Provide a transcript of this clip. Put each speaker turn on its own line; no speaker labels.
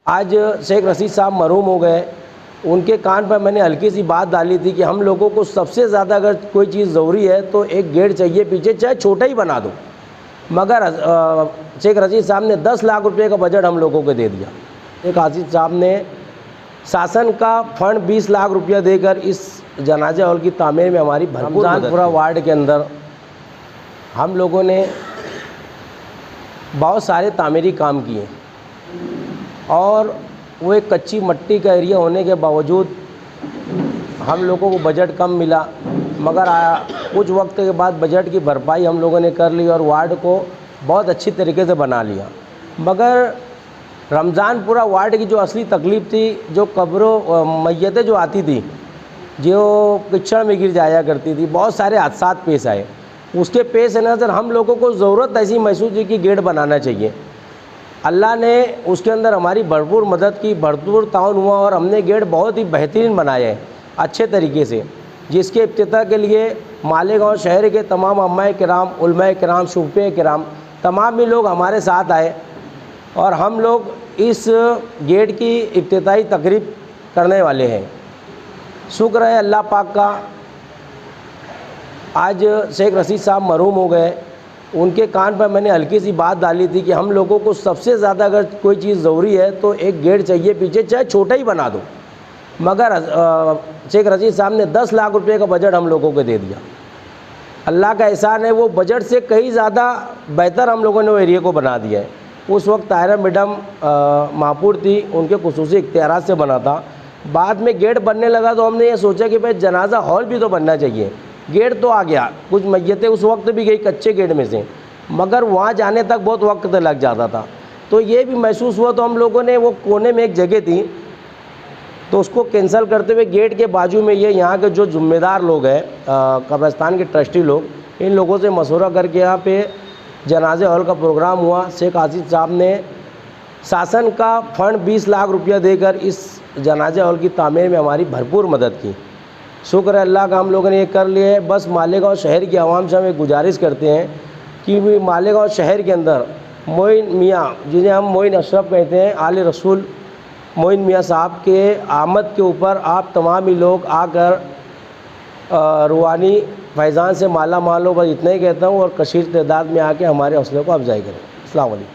आज शेख रशीद साहब मरहूम हो गए। उनके कान पर मैंने हल्की सी बात डाली थी कि हम लोगों को सबसे ज़्यादा अगर कोई चीज़ ज़रूरी है तो एक गेट चाहिए पीछे, चाहे छोटा ही बना दो। मगर शेख रशीद साहब ने 10 लाख रुपए का बजट हम लोगों को दे दिया। शेख रशीद साहब ने शासन का फंड 20 लाख रुपया देकर इस जनाजा हॉल की तामीर में हमारी भरपूर रमजानपुरा वार्ड के अंदर हम लोगों ने बहुत सारे तामीरी काम किए और वो एक कच्ची मट्टी का एरिया होने के बावजूद हम लोगों को बजट कम मिला, मगर कुछ वक्त के बाद बजट की भरपाई हम लोगों ने कर ली और वार्ड को बहुत अच्छी तरीके से बना लिया। मगर रमज़ानपुरा वार्ड की जो असली तकलीफ़ थी, जो कब्रों मैयतें जो आती थी, जो किचड़ में गिर जाया करती थी, बहुत सारे हादसात पेश आए। उसके पेश नज़र हम लोगों को ज़रूरत ऐसी महसूस हुई कि गेट बनाना चाहिए। अल्लाह ने उसके अंदर हमारी भरपूर मदद की, भरपूर ताउन हुआ और हमने गेट बहुत ही बेहतरीन बनाए हैं अच्छे तरीके से, जिसके इफ्तिताह के लिए मालेगांव शहर के तमाम अम्माए किराम, उलमाए किराम, सूफे किराम, तमाम भी लोग हमारे साथ आए और हम लोग इस गेट की इफ्तिताही तकरीब करने वाले हैं। शुक्र है अल्लाह पाक का, आज शेख रशीद साहब मरहूम हो गए। उनके कान पर मैंने हल्की सी बात डाली थी कि हम लोगों को सबसे ज़्यादा अगर कोई चीज़ ज़रूरी है तो एक गेट चाहिए पीछे, चाहे छोटा ही बना दो। मगर शेख रशीद साहब ने 10 लाख रुपए का बजट हम लोगों को दे दिया। अल्लाह का एहसान है, वो बजट से कहीं ज़्यादा बेहतर हम लोगों ने वो एरिया को बना दिया है। उस वक्त तायरा मैडम महापौर थी, उनके खुसूसी इख्तियारात से बना था। बाद में गेट बनने लगा तो हमने ये सोचा कि भाई जनाजा हॉल भी तो बनना चाहिए। गेट तो आ गया, कुछ मैयतें उस वक्त भी गई कच्चे गेट में से, मगर वहाँ जाने तक बहुत वक्त लग जाता था। तो ये भी महसूस हुआ, तो हम लोगों ने वो कोने में एक जगह थी तो उसको कैंसिल करते हुए गेट के बाजू में ये यहाँ के जो ज़िम्मेदार लोग हैं, कब्रिस्तान के ट्रस्टी लोग, इन लोगों से मशवरा करके यहाँ पे जनाजे हॉल का प्रोग्राम हुआ। शेख रशीद साहब ने शासन का फंड 20 लाख रुपया देकर इस जनाजे हॉल की तामीर में हमारी भरपूर मदद की। शुक्र है अल्लाह का, हम लोगों ने ये कर लिया है। बस मालेगांव शहर की आवाम से हम एक गुजारिश करते हैं कि मालेगांव शहर के अंदर मोइन मियाँ, जिन्हें हम मोइन अशरफ कहते हैं, आले रसूल मोइन मियाँ साहब के आमद के ऊपर आप तमाम ही लोग आकर रूहानी फैज़ान से माला माल हो। बस इतना ही कहता हूँ और कशीर तादाद में आके हमारे हौसले को अफजाई करें। अस्सलाम वालेकुम।